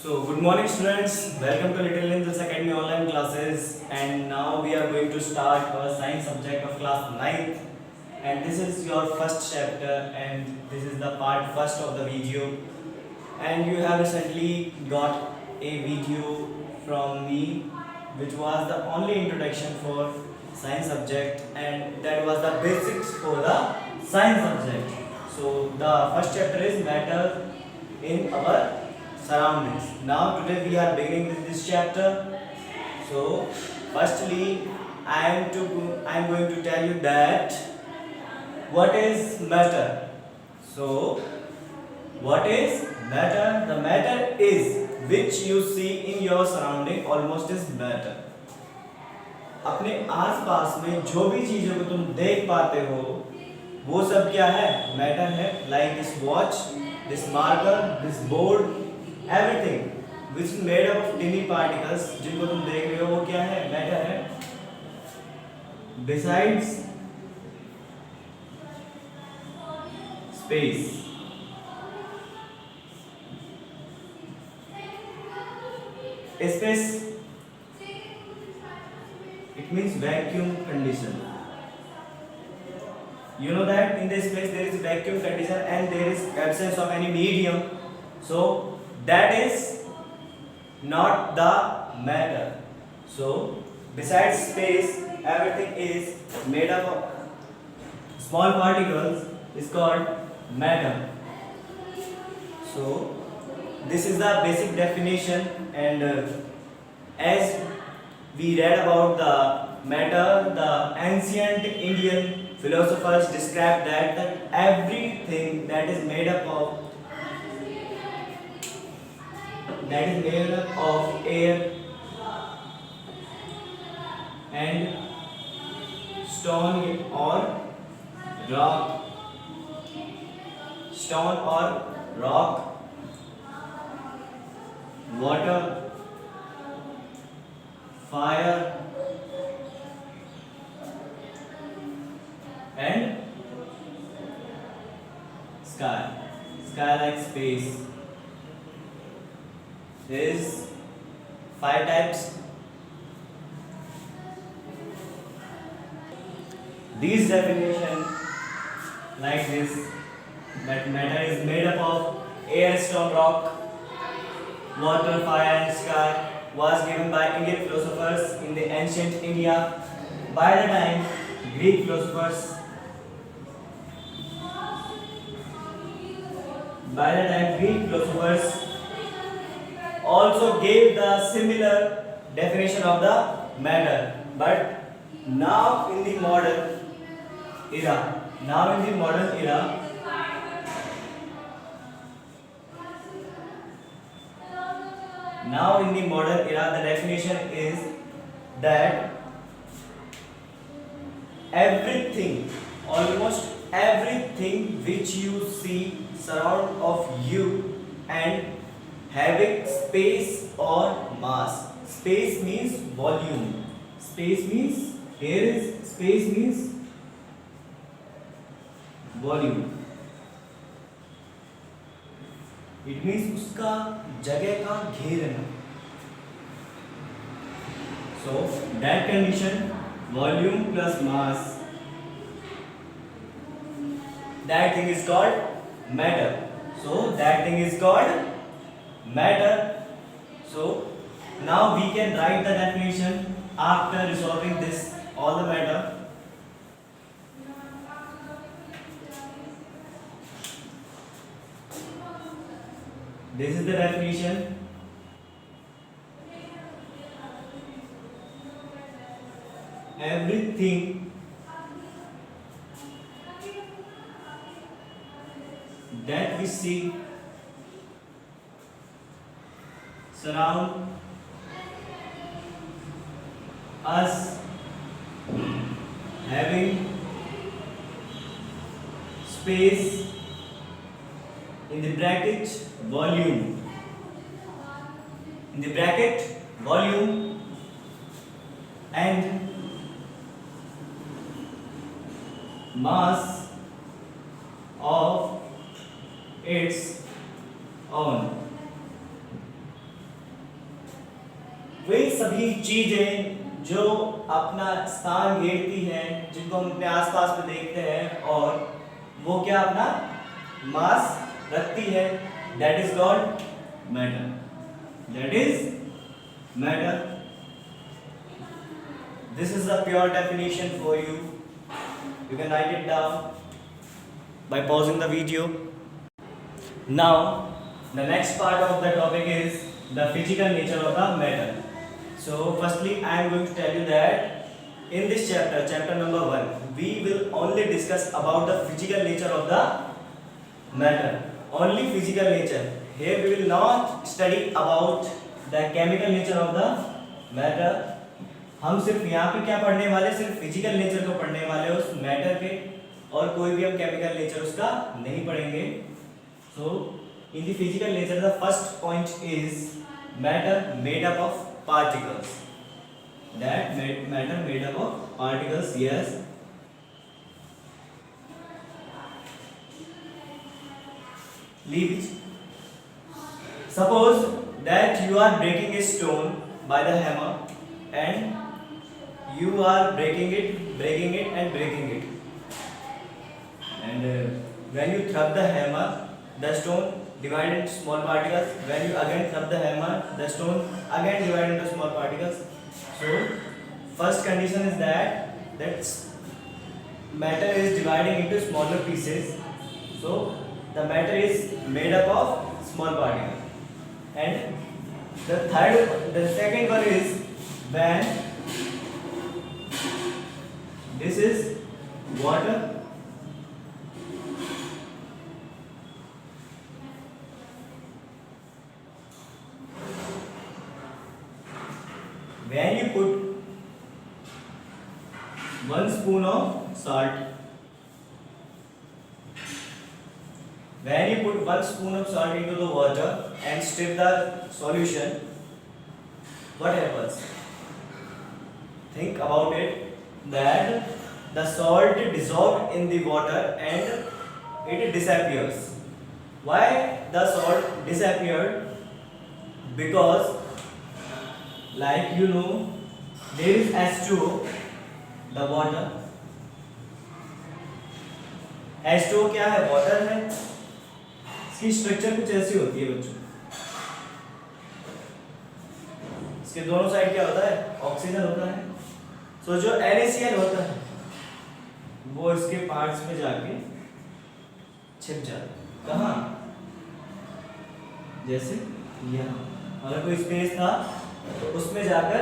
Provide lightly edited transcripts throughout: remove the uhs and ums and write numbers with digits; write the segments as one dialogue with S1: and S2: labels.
S1: So, good morning students, welcome to Little Angels Academy online classes, and now we are going to start our science subject of class 9th, and this is your first chapter and this is the part first of the video, and you have recently got a video from me which was the only introduction for science subject, and that was the basics for the science subject. So, the first chapter is matter in our surroundings. Now today we are beginning with this chapter. So firstly I am going to tell you that what is matter. So what is matter? The matter is which you see in your surrounding almost is matter. अपने आसपास में जो भी चीजों को तुम देख पाते हो वो सब क्या है? मैटर है. Like this watch, this marker, this board, everything which is made up of tiny particles जिनको तुम देख रहे हो वो क्या है? मैटर है. Besides space, space it means vacuum condition. You know that in this space there is vacuum condition and there is absence of any medium, so that is not the matter. So besides space everything is made up of small particles is called matter. So this is the basic definition, and as we read about the matter, the ancient Indian philosophers described that everything that is made up of air and stone or rock, water, fire and sky like space. There is 5 types. These definition like this, that matter is made up of air, stone, rock, water, fire and sky, was given by Indian philosophers in the ancient India. By the time Greek philosophers also gave the similar definition of the matter, but now in the modern era, the definition is that everything, almost everything which you see surround of you and having space or mass. Space means volume. Space means, here is space means volume. It means उसका जगह का घेरना. So that condition, volume plus mass, that thing is called matter. So that thing is called matter. So now we can write the definition after resolving this all the matter. This is the definition. Everything that we see surround us having space in the bracket volume, and mass of its own. वे सभी चीजें जो अपना स्थान घेरती हैं, जिनको हम अपने आसपास में देखते हैं और वो क्या अपना मास रखती है, that is called matter. That is matter. This is the pure definition for you. You can write it down by pausing the video. Now, the next part of the topic is the physical nature of the matter. So, firstly, I am going to tell you that in this chapter, chapter number 1, we will only discuss about the physical nature of the matter. Only physical nature. Here we will not study about the chemical nature of the matter. हम सिर्फ यहाँ पे क्या पढ़ने वाले, सिर्फ physical nature को पढ़ने वाले उस मैटर के, और कोई भी हम केमिकल नेचर उसका नहीं पढ़ेंगे. So in the physical nature the first point is matter made up of particles. That matter made up of particles. Yes, leave it. Suppose that you are breaking a stone by the hammer and you are breaking it and breaking it, and when you throw the hammer, the stone divided into small particles. When you again throw the hammer, the stone again divided into small particles. So first condition is that matter is dividing into smaller pieces. So the matter is made up of small particles. And the second one is when this is water, when you put 1 spoon of salt, when you put 1 spoon of salt into the water and stir the solution, what happens? Think about it, that the salt dissolved in the water and it disappears. Why the salt disappeared? Because, like you know, there is H2O, the water. H2O क्या है? Water है. इसकी structure कुछ ऐसी होती है बच्चों. इसके दोनों साइड क्या होता है? ऑक्सीजन होता है. सो जो NaCl होता है वो इसके पार्ट्स में जाके छिप जाता है. कहाँ? जैसे यहाँ अगर कोई स्पेस था तो उसमें जाकर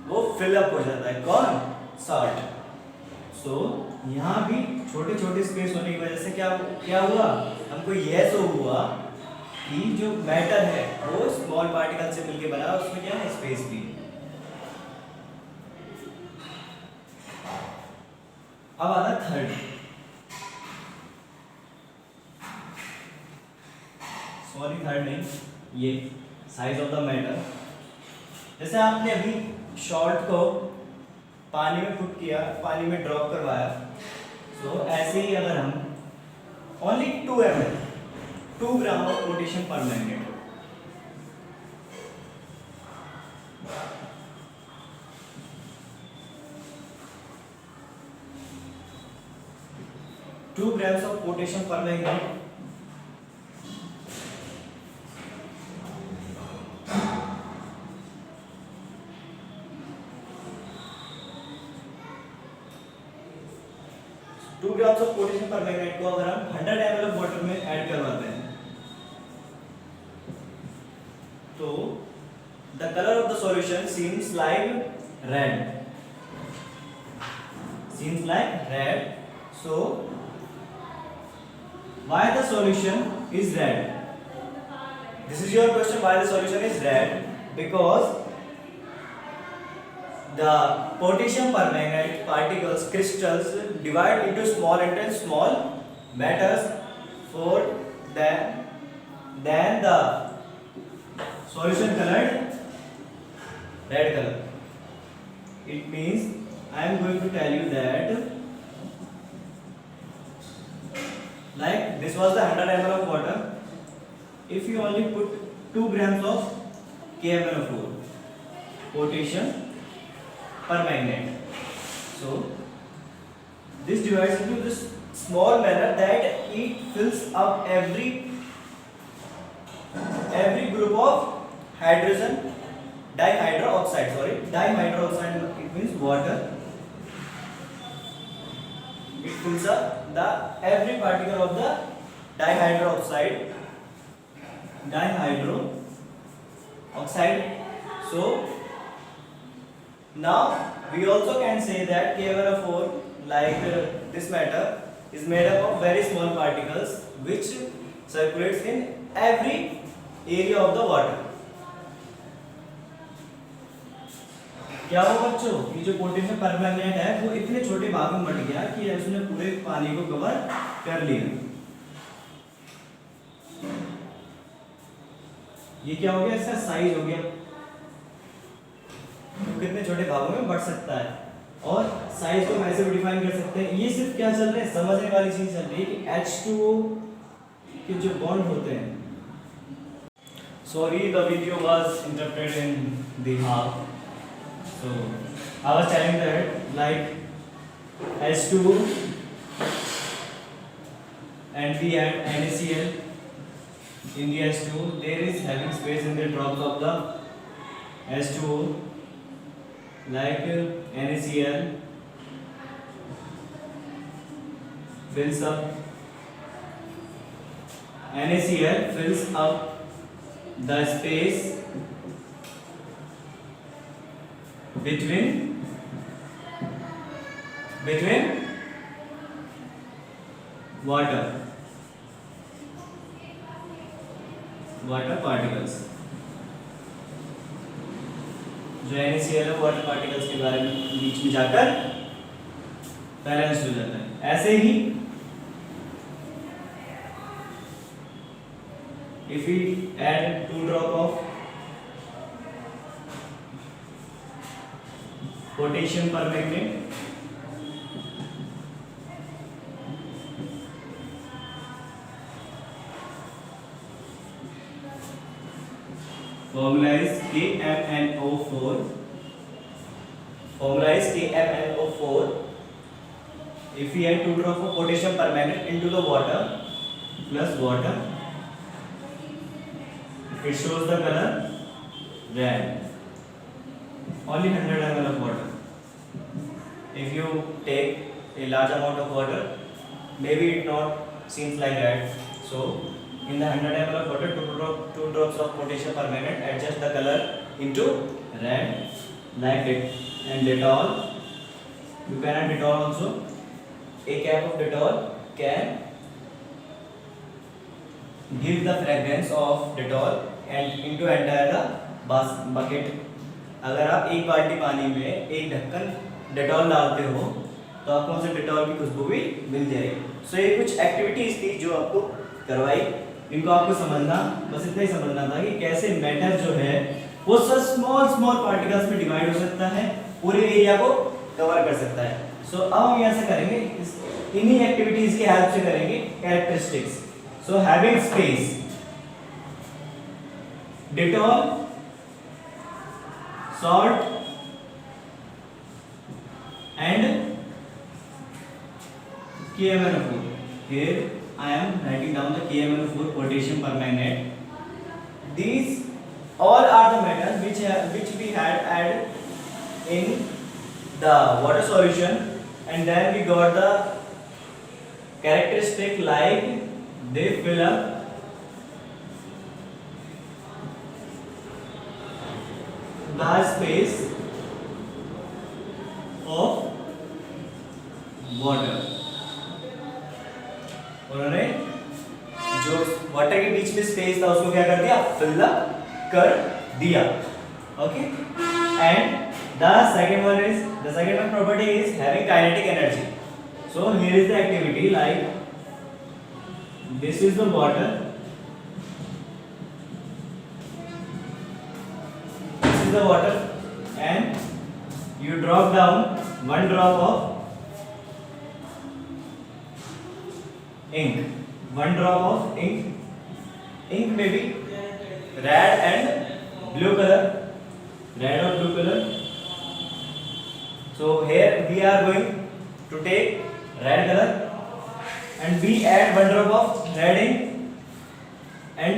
S1: वो फिलअप हो जाता है. कौन? सॉल्ट. सो यहाँ भी छोटे छोटे स्पेस होने की वजह से क्या हुआ? हमको यह शो हुआ कि जो मैटर है वो स्मॉल पार्टिकल से मिलके बना, उसमें क्या है? स्पेस भी. अब आता थर्ड. सॉरी, थर्ड नहीं, ये साइज ऑफ द मैटर. जैसे आपने अभी सॉल्ट को पानी में पुट किया, पानी में ड्रॉप करवाया. सो ऐसे ही अगर हम only 2 ml 2 gram of potassium permanganate, two grams of potassium permanganate, grams of potassium permanganate को अगर हम 100 ml ऑफ वाटर में ऐड करवाते हैं तो the colour of the solution seems like red. Seems like red. So why the solution is red? This is your question. Why the solution is red? Because the potassium permanganate particles, crystals, divide into small matters. For then the solution colored red color. It means I am going to tell you that, like this was the 100 ml of water. If you only put 2 grams of KMnO4, potassium permanganate. So this divides into this small manner that it fills up every group of hydrogen dihydroxide. Dihydroxide, it means water. It fills up the every particle of the dihydroxide. So now we also can say that KMnO4, like this matter, is made up of very small particles which circulates in every area of the water. क्या हो बच्चों, ये जो potassium permanganate है वो इतने छोटे भाग में बट गया कि उसने पूरे पानी को कवर कर लिया। ये क्या हो गया, इसका साइज हो गया, तो कितने छोटे भागों में बढ़ सकता है। और साइज को हम ऐसे भी डिफाइन कर सकते हैं। ये सिर्फ क्या चल रहा है, समझने वाली चीज चल रही है कि H2O के जो बॉन्ड होते हैं। Sorry, the video was interrupted in the half. So I was telling that like H2O and we had NaCl in the H2O. There is having space in the drops of the H2O, like NaCl fills up. NaCl fills up the space between water particles. जो NaCl है water particles के बारे में बीच में जाकर balance हो जाता है। ऐसे ही if we add 2 drop of potassium permanganate, formula is KMnO4. If we add 2 drops of potassium permanganate into the water plus water, it shows the color red. Only 100 ml of water. If you take a large amount of water, maybe it not seems like red. So in the 100 ml of water, 2 drops of potassium permanganate adjust the color into red, like it. And Dettol, you can add Dettol also. A cap of Dettol can give the fragrance of Dettol and into entire the bucket. अगर आप एक बाल्टी पानी में एक ढक्कन Dettol डालते हो तो आपको उनसे डेटॉल की खुशबू भी मिल जाएगी। सो ये कुछ एक्टिविटीज थी जो आपको करवाई, इनको आपको समझना, बस इतना ही समझना था कि कैसे मैटर जो है वो स्मॉल पार्टिकल्स में डिवाइड हो सकता है, पूरे एरिया को कवर कर सकता है। सो अब हम यहाँ से करेंगे, इन्हीं एक्टिविटीज की हेल्प से करेंगे characteristics. So having space, Dettol, salt and KMnO4. Here I am writing down the KMnO4, potassium permanganate. These all are the metals which we had added in the water solution, and then we got the characteristic like they fill up the space of water. उन्होंने जो water के बीच में space था उसको क्या कर दिया, fill up कर दिया। Okay, and the second one property is having kinetic energy. So here is the activity, like this is the water, the water, and you drop down 1 drop of ink. 1 drop of ink may be red and blue color. red or blue color? So here we are going to take red color and we add 1 drop of red in and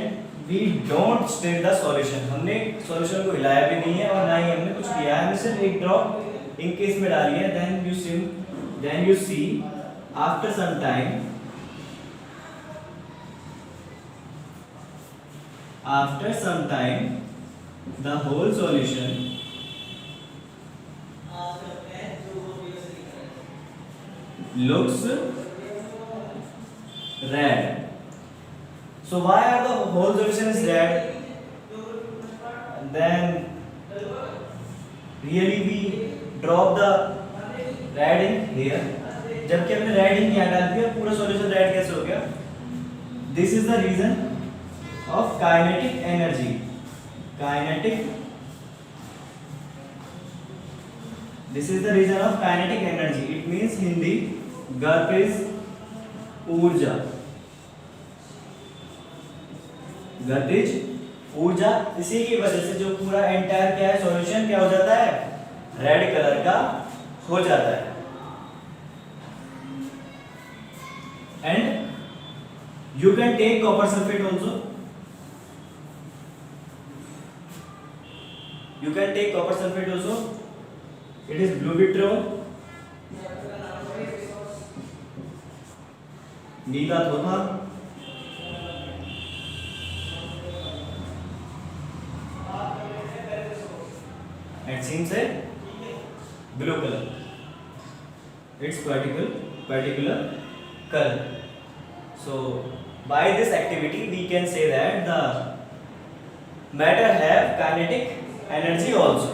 S1: we don't stir the solution. हमने solution को हिलाया भी नहीं है और ना ही हमने कुछ किया है, हमने सिर्फ एक drop ink के इसमें डाली है. Then you see after some time, the whole solution looks red. So why are the whole solution is red? Then really we drop the red in here. जबकि हमने रेड ink यहाँ डाल दिया, पूरा सॉल्यूशन रेड कैसे हो गया? This is the reason of kinetic energy. This is the reason of kinetic energy. It means Hindi गतिज ऊर्जा. गतिज ऊर्जा, इसी की वजह से जो पूरा एंटायर क्या है सॉल्यूशन क्या हो जाता है? रेड कलर का हो जाता है. And you can take copper sulfate also. It is blue vitriol. Neela Dhodha. And seems a blue color. Its particular color. So by this activity we can say that the matter have kinetic energy also.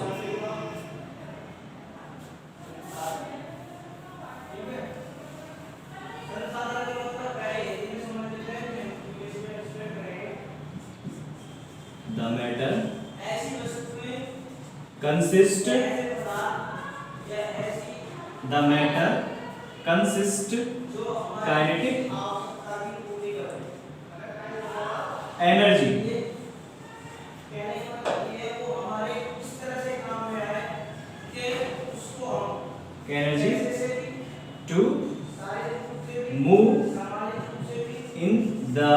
S1: The matter consists kinetic energy. To move in the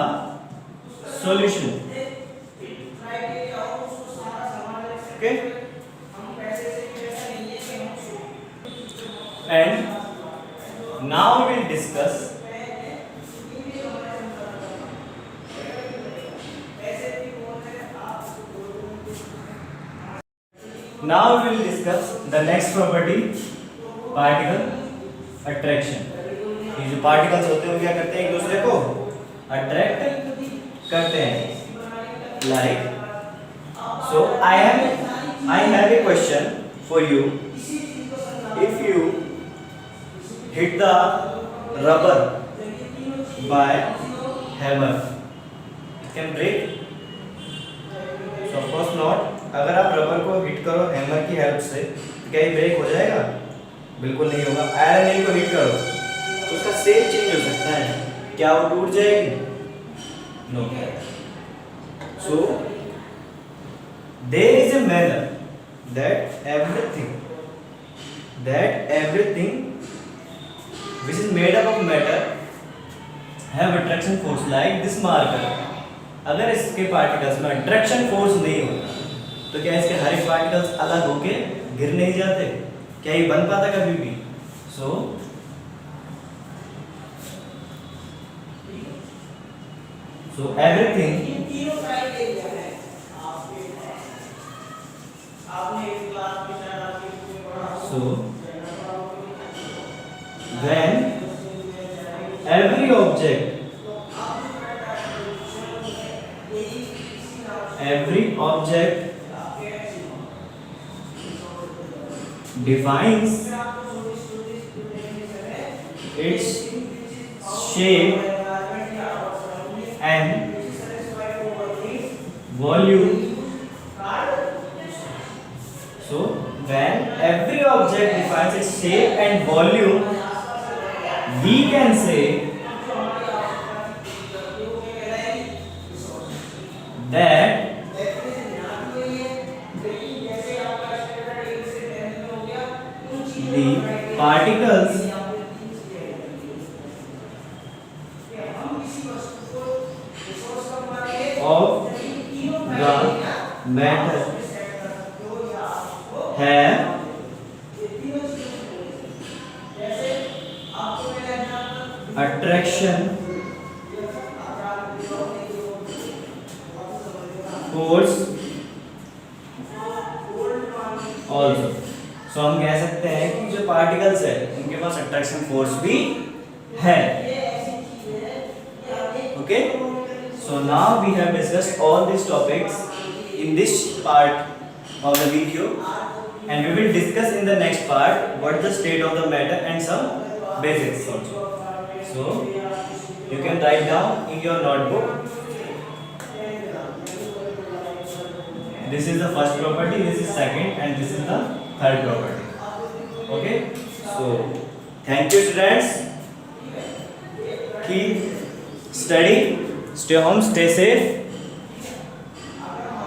S1: solution. Okay. And now we will discuss the next property, particle attraction. ये जो particles होते हैं वो क्या करते हैं? एक दूसरे को attract करते हैं. Like, so I have a question for you. If you hit the rubber by hammer, it can break? So of course not. अगर आप रबर को हिट करो हैमर की हेल्प से तो क्या ये ब्रेक हो जाएगा? बिल्कुल नहीं होगा. आयरन नेल को हिट करो तो उसका शेप चेंज हो सकता है, क्या वो टूट जाएगी? No. So there is a manner that everything which is made up of matter have attraction force like this marker. अगर इसके पार्टिकल्स में अट्रैक्शन फोर्स नहीं होता तो क्या इसके हर एक पार्टिकल्स अलग होके गिर नहीं जाते? क्या ये बन पाता कभी भी? So everything when every object defines its shape and volume. So when every object defines its shape and volume, we can say that particles of the matter have attraction force also. सो हम कह सकते हैं कि जो particles है उनके पास attraction force भी है. Okay, so now we have discussed all this topics in this part of the video, and we will discuss in the next part what the state of the matter and some basics also. So you can write down in your notebook. This is the first property, this is second, and this is the third property. Okay, so thank you students. Keep studying, stay home, stay safe.